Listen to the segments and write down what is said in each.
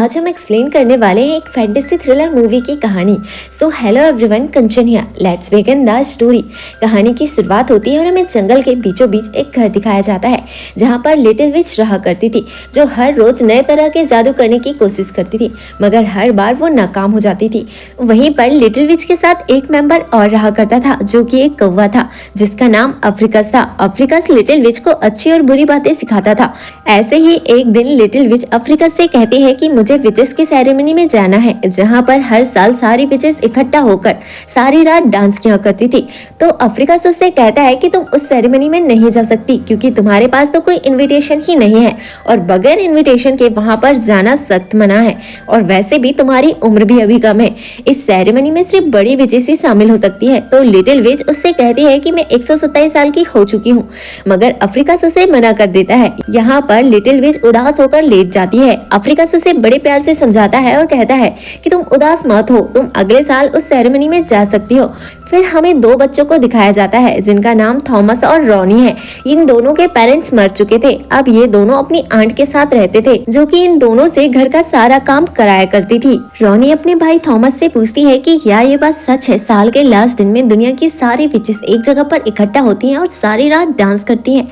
आज हम एक्सप्लेन करने वाले हैं एक फैंटेसी थ्रिलर मूवी की कहानी। So hello everyone, Kanchan here, let's begin the story. कहानी की शुरुआत होती है और हमें जंगल के बीचों बीच एक घर दिखाया जाता है जहां पर लिटिल विच रहा करती थी, जो हर रोज नए तरह के जादू करने की कोशिश करती थी, मगर हर बार वो नाकाम हो जाती थी। वहीं पर लिटिल विच के साथ एक मेंबर और रहा करता था जो कि एक कौवा था जिसका नाम अफ्रीकस था। अफ्रीकस लिटिल विच को अच्छी और बुरी बातें सिखाता था। ऐसे ही एक दिन लिटिल विच अफ्रीकस से कहती है कि मुझे विचेस की सेरेमनी में जाना है, जहां पर हर साल सारी विचेस इकट्ठा होकर सारी रात डांस किया करती थी। तो अफ्रीकस उससे कहता है कि तुम उस सेरेमनी में नहीं जा सकती क्योंकि तुम्हारे पास तो कोई इनविटेशन ही नहीं है और बगैर इनविटेशन के वहां पर जाना सख्त मना है, और वैसे भी तुम्हारी उम्र भी अभी कम है। इस सेरेमनी में सिर्फ बड़ी विचेस ही शामिल हो सकती है। तो लिटिल विच उससे कहती है कि मैं 127 साल की हो चुकी हूँ, मगर अफ्रीकस उसे मना कर देता है। यहाँ पर लिटिल विच उदास होकर लेट जाती है। अफ्रीकस उसे बड़े प्यार से समझाता है और कहता है कि तुम उदास मत हो, तुम अगले साल उस सेरेमनी में जा सकती हो। फिर हमें दो बच्चों को दिखाया जाता है जिनका नाम थॉमस और रॉनी है। इन दोनों के पेरेंट्स मर चुके थे। अब ये दोनों अपनी आंट के साथ रहते थे जो कि इन दोनों से घर का सारा काम कराया करती थी। रॉनी अपने भाई थॉमस से पूछती है कि क्या ये बात सच है, साल के लास्ट दिन में दुनिया की सारी विचेस एक जगह पर इकट्ठा होती हैं और सारी रात डांस करती हैं।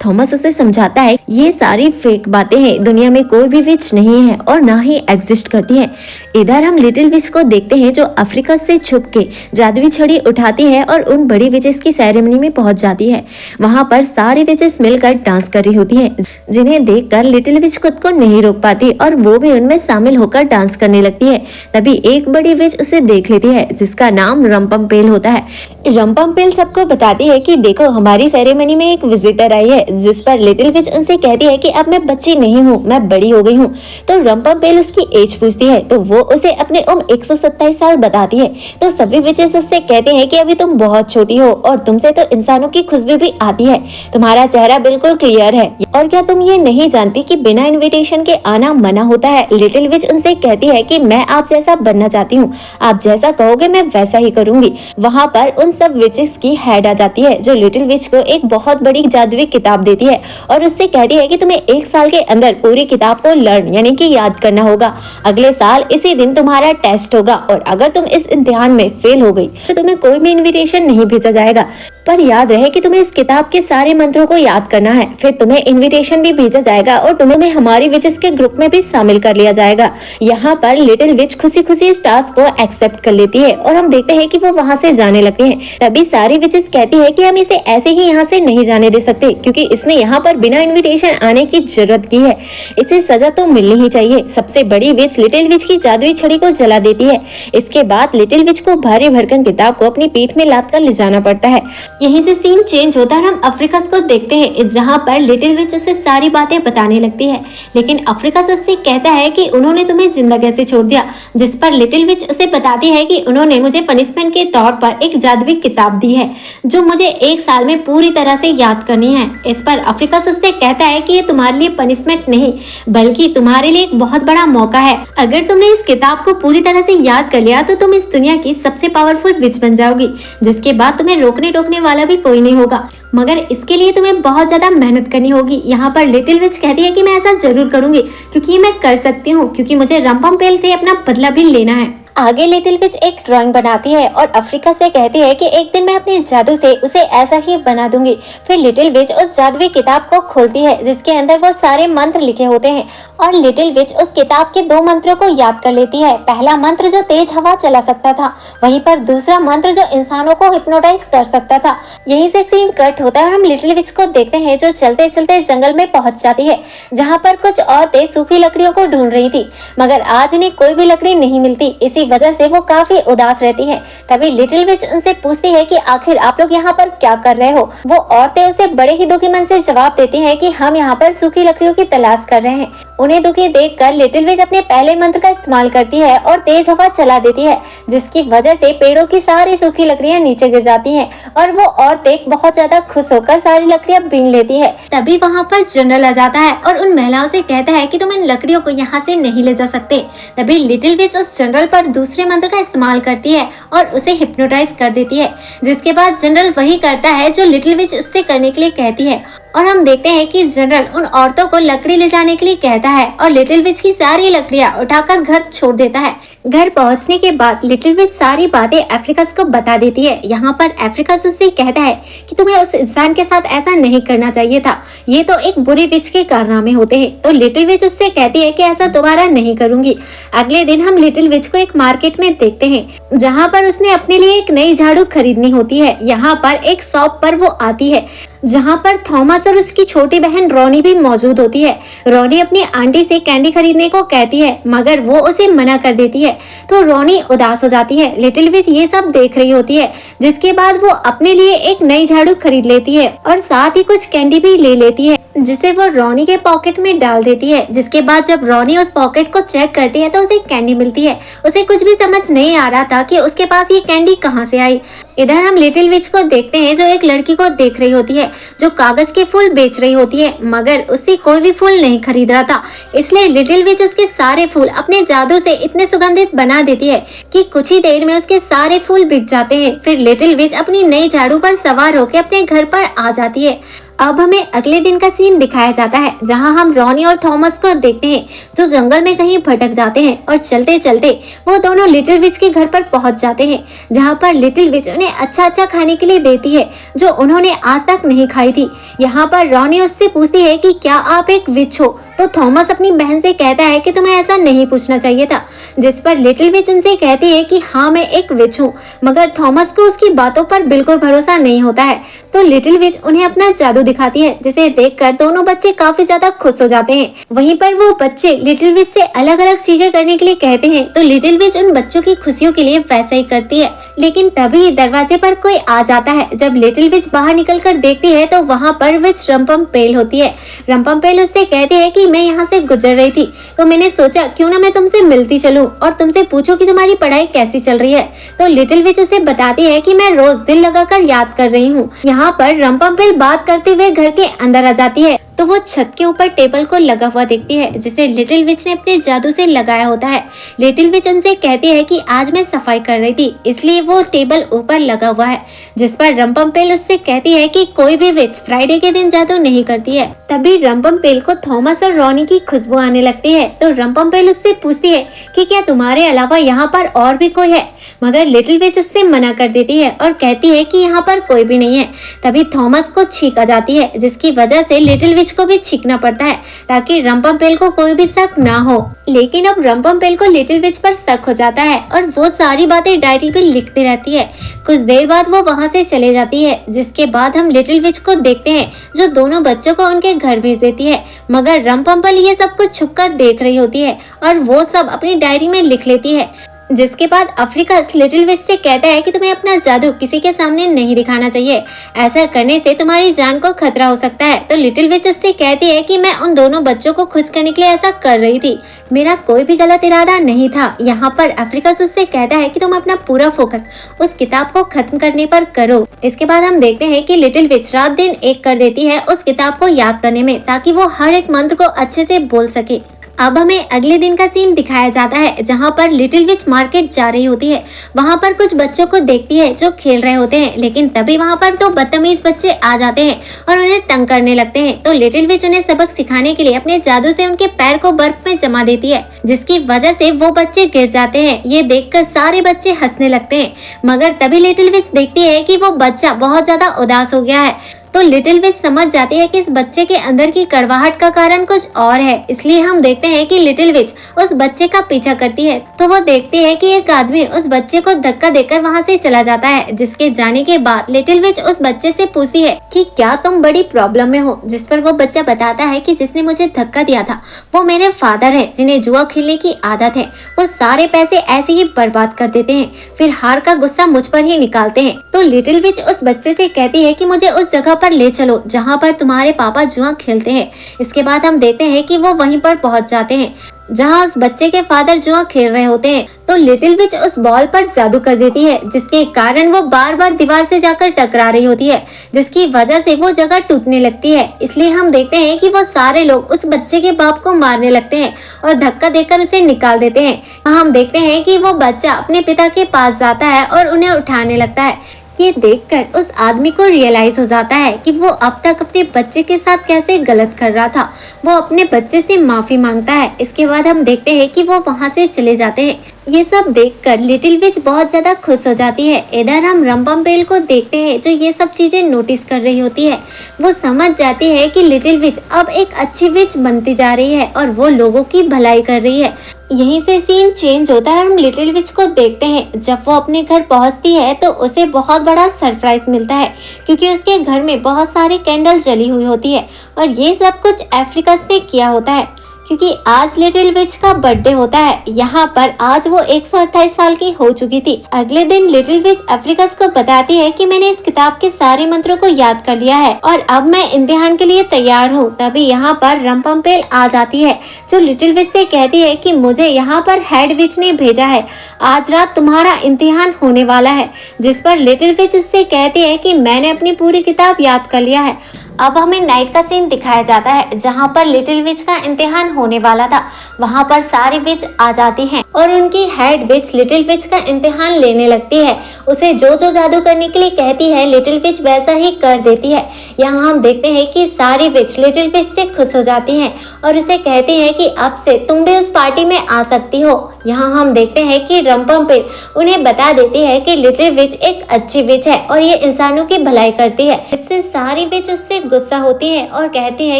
थॉमस उसे समझाता है ये सारी फेक बातें हैं, दुनिया में कोई भी विच नहीं है और ना ही एग्जिस्ट करती है। इधर हम लिटिल विच को देखते हैं जो अफ्रीका से छुप के जादुई छड़ी उठाती है और उन बड़ी विचेस की सेरेमनी में पहुंच जाती है। वहां पर सारी विचेस मिलकर डांस कर रही होती हैं, जिन्हें देखकर लिटिल विच खुद को नहीं रोक पाती और वो भी उनमें शामिल होकर डांस करने लगती है। तभी एक बड़ी विच उसे देख लेती है जिसका नाम रंपमपेल होता है। रंपमपेल सबको बताती है कि देखो हमारी सेरेमनी में एक विजिटर आई है, जिस पर लिटिल विच उनसे कहती है कि अब मैं बच्ची नहीं हूँ, मैं बड़ी हो गई हूँ। तो रंपमपेल उसकी एज पूछती है तो वो उसे अपने उम्र 127 साल बताती है। तो सभी विचेस उससे कहते हैं कि अभी तुम बहुत छोटी हो और तुमसे तो इंसानों की खुशबू भी आती है, तुम्हारा चेहरा बिल्कुल क्लियर है, और क्या तुम ये नहीं जानती कि बिना इनविटेशन के आना मना होता है। लिटिल विच उनसे कहती है कि मैं आप जैसा बनना चाहती हूँ, आप जैसा कहोगे मैं वैसा ही करूंगी। वहाँ पर उन सब विचेस की हेड आ जाती है जो लिटिल विच को एक बहुत बड़ी जादुई किताब देती है और उससे कहती है कि तुम्हें 1 साल के अंदर पूरी किताब को लर्न यानी कि याद करना होगा। अगले साल इसी दिन तुम्हारा टेस्ट होगा और अगर तुम इस इम्तिहान में फेल हो गई तो तुम्हें कोई भी इनविटेशन नहीं भेजा जाएगा, पर याद रहे कि तुम्हें इस किताब के सारे मंत्रों को याद करना है। फिर तुम्हें इनविटेशन भी भेजा जाएगा और तुम्हें हमारी विचेस के ग्रुप में भी शामिल कर लिया जाएगा। यहाँ पर लिटिल विच खुशी खुशी इस टास्क को एक्सेप्ट कर लेती है और हम देखते हैं कि वो वहाँ से जाने लगते हैं। तभी सारी विचेस कहती है कि हम इसे ऐसे ही यहाँ से नहीं जाने दे सकते क्योंकि इसने यहाँ पर बिना इन्विटेशन आने की जरूरत की है, इसे सजा तो मिलनी ही चाहिए। सबसे बड़ी विच लिटिल विच की जादुई छड़ी को जला देती है। इसके बाद लिटिल विच को भारी भरकम किताब को अपनी पीठ में लाद कर ले जाना पड़ता है। यहीं से सीन चेंज होता है, हम अफ्रीकस को देखते हैं जहां पर लिटिल विच उसे सारी बातें बताने लगती है, लेकिन अफ्रीकस उससे कहता है कि उन्होंने तुम्हें जिंदा कैसे छोड़ दिया, जिस पर लिटिल विच उसे बताती है कि उन्होंने मुझे पनिशमेंट के तौर पर एक जादुई किताब दी है जो मुझे 1 साल में पूरी तरह से याद करनी है। इस पर अफ्रीकस उससे कहता है कि ये तुम्हारे लिए पनिशमेंट नहीं बल्कि तुम्हारे लिए एक बहुत बड़ा मौका है। अगर तुमने इस किताब को पूरी तरह से याद कर लिया तो तुम इस दुनिया की सबसे पावरफुल विच बन जाओगी, जिसके बाद तुम्हें रोकने टोकने वाला भी कोई नहीं होगा, मगर इसके लिए तुम्हें बहुत ज्यादा मेहनत करनी होगी। यहाँ पर लिटिल विच कहती है कि मैं ऐसा जरूर करूंगी क्योंकि मैं कर सकती हूँ, क्योंकि मुझे रंपमपेल से अपना बदला भी लेना है। आगे लिटिल विच एक ड्राइंग बनाती है और अफ्रीका से कहती है कि एक दिन मैं अपने जादू से उसे ऐसा ही बना दूंगी। फिर लिटिल विच उस जादुई किताब को खोलती है जिसके अंदर वो सारे मंत्र लिखे होते हैं और लिटिल विच उस किताब के 2 मंत्रों को याद कर लेती है। पहला मंत्र जो तेज हवा चला सकता था, वहीं पर दूसरा मंत्र जो इंसानों को हिप्नोटाइज कर सकता था। यहीं से सीन कट होता है और हम लिटिल विच को देखते हैं जो चलते चलते जंगल में पहुंच जाती है जहाँ पर कुछ औरतें सूखी लकड़ियों को ढूंढ रही थी, मगर आज उन्हें कोई भी लकड़ी नहीं मिलती। इसी वजह से वो काफी उदास रहती है। तभी लिटिल विच उनसे पूछती है कि आखिर आप लोग यहाँ पर क्या कर रहे हो। वो औरतें उसे बड़े ही दुखी मन से जवाब देती हैं कि हम यहाँ पर सूखी लकड़ियों की तलाश कर रहे हैं। उन्हें दुखी देखकर लिटिल विच अपने पहले मंत्र का इस्तेमाल करती है और तेज हवा चला देती है, जिसकी वजह से पेड़ों की सारी सूखी लकड़ियां नीचे गिर जाती हैं और वो औरतें बहुत ज्यादा खुश होकर सारी लकड़ियां बीन लेती है। तभी वहाँ पर जनरल आ जाता है और उन महिलाओं से कहता है कि तुम इन लकड़ियों को यहाँ से नहीं ले जा सकते। तभी लिटिल विच उस जनरल पर दूसरे मंत्र का इस्तेमाल करती है और उसे हिप्नोटाइज कर देती है, जिसके बाद जनरल वही करता है जो लिटिल विच उससे करने के लिए कहती है। और हम देखते हैं कि जनरल उन औरतों को लकड़ी ले जाने के लिए कहता है और लिटिल विच की सारी लकड़ियां उठाकर घर छोड़ देता है। घर पहुंचने के बाद लिटिल विच सारी बातें अफ्रीकस को बता देती है। यहाँ पर अफ्रीकस उससे कहता है कि तुम्हें उस इंसान के साथ ऐसा नहीं करना चाहिए था, ये तो एक बुरी विच के कारनामे होते हैं। तो लिटिल विच उससे कहती है कि ऐसा दोबारा नहीं करूंगी। अगले दिन हम लिटिल विच को एक मार्केट में देखते हैं, जहाँ पर उसने अपने लिए एक नई झाड़ू खरीदनी होती है। यहाँ पर एक शॉप पर वो आती है जहाँ पर थॉमस और उसकी छोटी बहन रोनी भी मौजूद होती है। रोनी अपनी आंटी से कैंडी खरीदने को कहती है, मगर वो उसे मना कर देती है। तो रोनी उदास हो जाती है। लिटिल विच ये सब देख रही होती है, जिसके बाद वो अपने लिए एक नई झाड़ू खरीद लेती है और साथ ही कुछ कैंडी भी ले लेती है, जिसे वो रोनी के पॉकेट में डाल देती है। जिसके बाद जब रोनी उस पॉकेट को चेक करती है तो उसे कैंडी मिलती है। उसे कुछ भी समझ नहीं आ रहा था कि उसके पास ये कैंडी कहाँ से आई। इधर हम लिटिल विच को देखते हैं जो एक लड़की को देख रही होती है जो कागज के फूल बेच रही होती है, मगर उससे कोई भी फूल नहीं खरीद रहा था। इसलिए लिटिल विच उसके सारे फूल अपने जादू से इतने सुगंधित बना देती है कि कुछ ही देर में उसके सारे फूल बिक जाते हैं। फिर लिटिल विच अपनी नई झाड़ू पर सवार होकर अपने घर पर आ जाती है। अब हमें अगले दिन का सीन दिखाया जाता है, जहां हम रोनी और थॉमस को देखते हैं जो जंगल में कहीं भटक जाते हैं और चलते चलते वो दोनों लिटिल विच के घर पर पहुंच जाते हैं, जहां पर लिटिल विच उन्हें अच्छा अच्छा खाने के लिए देती है जो उन्होंने आज तक नहीं खाई थी। यहाँ पर रोनी उससे पूछती है कि क्या आप एक विच हो, तो थॉमस अपनी बहन से कहता है कि तुम्हें ऐसा नहीं पूछना चाहिए था, जिस पर लिटिल विच उनसे कहती है कि हाँ मैं एक विच हूँ, मगर थॉमस को उसकी बातों पर बिल्कुल भरोसा नहीं होता है। तो लिटिल विच उन्हें अपना जादू दिखाती है, जिसे देखकर दोनों बच्चे काफी ज्यादा खुश हो जाते हैं। वहीं पर वो बच्चे लिटिल विच से अलग अलग चीजें करने के लिए कहते हैं, तो लिटिल विच उन बच्चों की खुशियों के लिए वैसा ही करती है। लेकिन तभी दरवाजे पर कोई आ जाता है। जब लिटिल विच बाहर निकल कर देखती है तो वहाँ पर विच रंपमपेल होती है। रंपमपेल उससे कहती है कि मैं यहाँ से गुजर रही थी तो मैंने सोचा क्यों ना मैं तुमसे मिलती चलूं और तुमसे पूछूं कि तुम्हारी पढ़ाई कैसी चल रही है। तो लिटिल विच उसे बताती है कि मैं रोज दिल लगाकर याद कर रही हूँ। यहाँ पर रंपमपेल बात करते हुए घर के अंदर आ जाती है तो वो छत के ऊपर टेबल को लगा हुआ देखती है, जिसे लिटिल विच ने अपने जादू से लगाया होता है। लिटिल विच उनसे कहती है कि आज मैं सफाई कर रही थी इसलिए वो टेबल ऊपर लगा हुआ है, जिस पर रंपमपेल उससे कहती है कि कोई भी विच फ्राइडे के दिन जादू नहीं करती है। तभी रंपमपेल को थॉमस और रोनी की खुशबू आने लगती है। तो रंपमपेल उससे पूछती है कि क्या तुम्हारे अलावा यहाँ पर और भी कोई है, मगर लिटिल विच उससे मना कर देती है और कहती है कि यहाँ पर कोई भी नहीं है। तभी थॉमस को छींक आ जाती है, जिसकी वजह से लिटिल विच को भी छींकना पड़ता है ताकि रंपमपेल को कोई भी शक ना हो। लेकिन अब रंपमपेल को लिटिल विच पर शक हो जाता है और वो सारी बातें डायरी पे लिखती रहती है। कुछ देर बाद वो वहाँ से चले जाती है, जिसके बाद हम लिटिल विच को देखते हैं जो दोनों बच्चों को उनके घर भेज देती है, मगर रंपमपेल ये सब कुछ छुपकर देख रही होती है और वो सब अपनी डायरी में लिख लेती है। जिसके बाद अफ्रीकस लिटिल विच से कहता है कि तुम्हें अपना जादू किसी के सामने नहीं दिखाना चाहिए, ऐसा करने से तुम्हारी जान को खतरा हो सकता है। तो लिटिल विच उससे कहती है कि मैं उन दोनों बच्चों को खुश करने के लिए ऐसा कर रही थी, मेरा कोई भी गलत इरादा नहीं था। यहाँ पर अफ्रीकस उससे कहता है कि तुम अपना पूरा फोकस उस किताब को खत्म करने पर करो। इसके बाद हम देखते हैं कि लिटिल विच रात दिन एक कर देती है उस किताब को याद करने में, ताकि वो हर एक मंत्र को अच्छे से बोल सके। अब हमें अगले दिन का सीन दिखाया जाता है, जहाँ पर लिटिल विच मार्केट जा रही होती है। वहाँ पर कुछ बच्चों को देखती है जो खेल रहे होते हैं, लेकिन तभी वहाँ पर दो बदतमीज बच्चे आ जाते हैं और उन्हें तंग करने लगते हैं। तो लिटिल विच उन्हें सबक सिखाने के लिए अपने जादू से उनके पैर को बर्फ में जमा देती है, जिसकी वजह से वो बच्चे गिर जाते हैं। ये देखकर सारे बच्चे हंसने लगते हैं, मगर तभी लिटिल विच देखती है कि वो बच्चा बहुत ज्यादा उदास हो गया है। तो लिटिल विच समझ जाती है कि इस बच्चे के अंदर की कड़वाहट का कारण कुछ और है। इसलिए हम देखते हैं कि लिटिल विच उस बच्चे का पीछा करती है। तो वो देखती है कि एक आदमी उस बच्चे को धक्का देकर वहाँ से चला जाता है, जिसके जाने के बाद लिटिल विच उस बच्चे से पूछती है कि क्या तुम बड़ी प्रॉब्लम में हो, जिस पर वो बच्चा बताता है कि जिसने मुझे धक्का दिया था वो मेरे फादर है, जिन्हें जुआ खेलने की आदत है। वो सारे पैसे ऐसे ही बर्बाद कर देते हैं, फिर हार का गुस्सा मुझ पर ही निकालते हैं। तो लिटिल विच उस बच्चे से कहती है कि मुझे उस जगह पर ले चलो जहाँ पर तुम्हारे पापा जुआ खेलते हैं। इसके बाद हम देखते हैं कि वो वहीं पर पहुंच जाते हैं। जहाँ उस बच्चे के फादर जुआ खेल रहे होते हैं तो लिटिल विच उस बॉल पर जादू कर देती है, जिसके कारण वो बार बार दीवार से जाकर टकरा रही होती है, जिसकी वजह से वो जगह टूटने लगती है। इसलिए हम देखते हैं कि वो सारे लोग उस बच्चे के बाप को मारने लगते हैं और धक्का देकर उसे निकाल देते हैं। हम देखते हैं कि वो बच्चा अपने पिता के पास जाता है और उन्हें उठाने लगता है। ये देखकर उस आदमी को रियलाइज हो जाता है कि वो अब तक अपने बच्चे के साथ कैसे गलत कर रहा था। वो अपने बच्चे से माफी मांगता है। इसके बाद हम देखते हैं कि वो वहाँ से चले जाते हैं। ये सब देखकर लिटिल विच बहुत ज्यादा खुश हो जाती है। इधर हम रंपम्पेल को देखते हैं जो ये सब चीजें नोटिस कर रही होती है। वो समझ जाती है कि लिटिल विच अब एक अच्छी विच बनती जा रही है और वो लोगों की भलाई कर रही है। यहीं से सीन चेंज होता है और हम लिटिल विच को देखते हैं। जब वो अपने घर पहुंचती है तो उसे बहुत बड़ा सरप्राइज मिलता है, क्योंकि उसके घर में बहुत सारी कैंडल जली हुई होती है और ये सब कुछ अफ्रीकस ने किया होता है, क्योंकि आज लिटिल विच का बर्थडे होता है। यहाँ पर आज वो 128 साल की हो चुकी थी। अगले दिन लिटिल विच अफ्रीकस को बताती है कि मैंने इस किताब के सारे मंत्रों को याद कर लिया है और अब मैं इम्तिहान के लिए तैयार हूँ। तभी यहाँ पर रंपम्पेल आ जाती है, जो लिटिल विच से कहती है कि मुझे यहाँ पर हेड विच ने भेजा है, आज रात तुम्हारा इम्तिहान होने वाला है। जिस पर लिटिल विच उससे कहती है कि मैंने अपनी पूरी किताब याद कर लिया है। अब हमें नाइट का सीन दिखाया जाता है, जहाँ पर लिटिल विच का इम्तिहान होने वाला था। वहाँ पर सारी विच आ जाती हैं और उनकी हेड विच लिटिल विच का इम्तिहान लेने लगती है। उसे जो जो जादू करने के लिए कहती है लिटिल विच वैसा ही कर देती है। यहाँ हम देखते हैं कि सारी विच लिटिल विच से खुश हो जाती हैं और उसे कहती है कि अब से तुम भी उस पार्टी में आ सकती हो। यहाँ हम देखते हैं कि रंपम्पेल उन्हें बता देती है कि लिटिल विच एक अच्छी विच है और ये इंसानों की भलाई करती है। इससे सारी विच उससे गुस्सा होती है और कहती है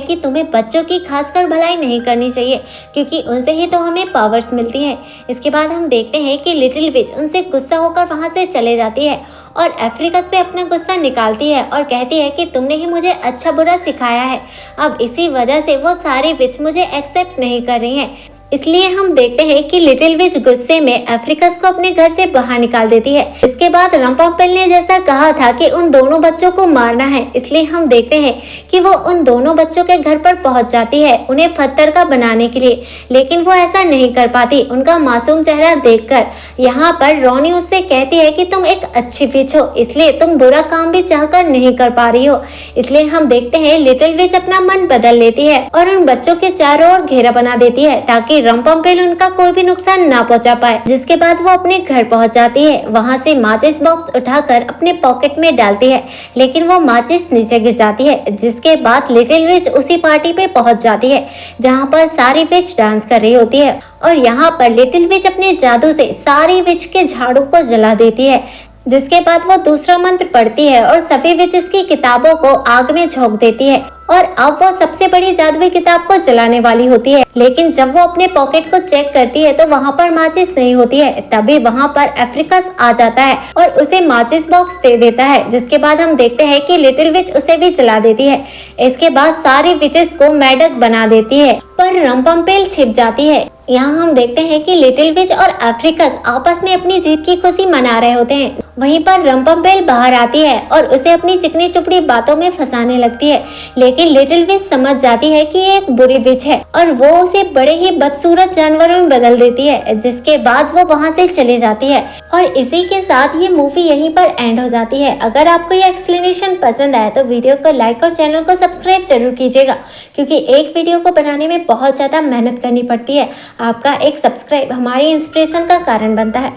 कि तुम्हें बच्चों की खासकर भलाई नहीं करनी चाहिए, क्योंकि उनसे ही तो हमें पावर्स मिलती हैं। इसके बाद हम देखते हैं कि लिटिल विच उनसे गुस्सा होकर वहां से चले जाती है और अफ्रीकस पे अपना गुस्सा निकालती है और कहती है कि तुमने ही मुझे अच्छा बुरा सिखाया है। अब इसी वजह से वो सारी विच मुझे एक्सेप्ट नहीं कर रही हैं। इसलिए हम देखते हैं कि लिटिल विच गुस्से में अफ्रीकस को अपने घर से बाहर निकाल देती है। इसके बाद रंपम्पेल ने जैसा कहा था कि उन दोनों बच्चों को मारना है, इसलिए हम देखते हैं कि वो उन दोनों बच्चों के घर पर पहुंच जाती है उन्हें पत्थर का बनाने के लिए, लेकिन वो ऐसा नहीं कर पाती उनका मासूम चेहरा देखकर। यहाँ पर रोनी उससे कहती है कि तुम एक अच्छी विच हो, इसलिए तुम बुरा काम भी चाहकर नहीं कर पा रही हो। इसलिए हम देखते हैं लिटिल विच अपना मन बदल लेती है और उन बच्चों के चारों ओर घेरा बना देती है ताकि रंपम्पेल उनका कोई भी नुकसान ना पहुंचा पाए। जिसके बाद वो अपने घर पहुंच जाती है। वहां से माचिस बॉक्स उठाकर अपने पॉकेट में डालती है, लेकिन वो माचिस नीचे गिर जाती है। जिसके बाद लिटिल विच उसी पार्टी पे पहुंच जाती है जहां पर सारी विच डांस कर रही होती है और यहाँ पर लिटिल विच अपने जादू से सारी विच के झाड़ू को जला देती है। जिसके बाद वो दूसरा मंत्र पढ़ती है और सभी विचेस की किताबों को आग में झोंक देती है और अब वो सबसे बड़ी जादुई किताब को जलाने वाली होती है। लेकिन जब वो अपने पॉकेट को चेक करती है तो वहाँ पर माचिस नहीं होती है। तभी वहाँ पर अफ्रीकस आ जाता है और उसे माचिस बॉक्स दे देता है। जिसके बाद हम देखते हैं कि लिटिल विच उसे भी जला देती है। इसके बाद सारी विचेस को मेढक बना देती है, पर रंपम्पेल छिप जाती है। यहाँ हम देखते हैं कि लिटिल विच और अफ्रीकस आपस में अपनी जीत की खुशी मना रहे होते हैं। वहीं पर रंपम्पेल बाहर आती है और उसे अपनी चिकनी चुपड़ी बातों में फंसाने लगती है, लेकिन लिटिल विच समझ जाती है कि ये एक बुरी विच है और वो उसे बड़े ही बदसूरत जानवरों में बदल देती है। जिसके बाद वो वहां से चली जाती है और इसी के साथ ये मूवी यहीं पर एंड हो जाती है। अगर आपको ये एक्सप्लेनेशन पसंद आया तो वीडियो को लाइक और चैनल को सब्सक्राइब जरूर कीजिएगा, क्योंकि एक वीडियो को बनाने में बहुत ज्यादा मेहनत करनी पड़ती है। आपका एक सब्सक्राइब हमारी इंस्पिरेशन का कारण बनता है।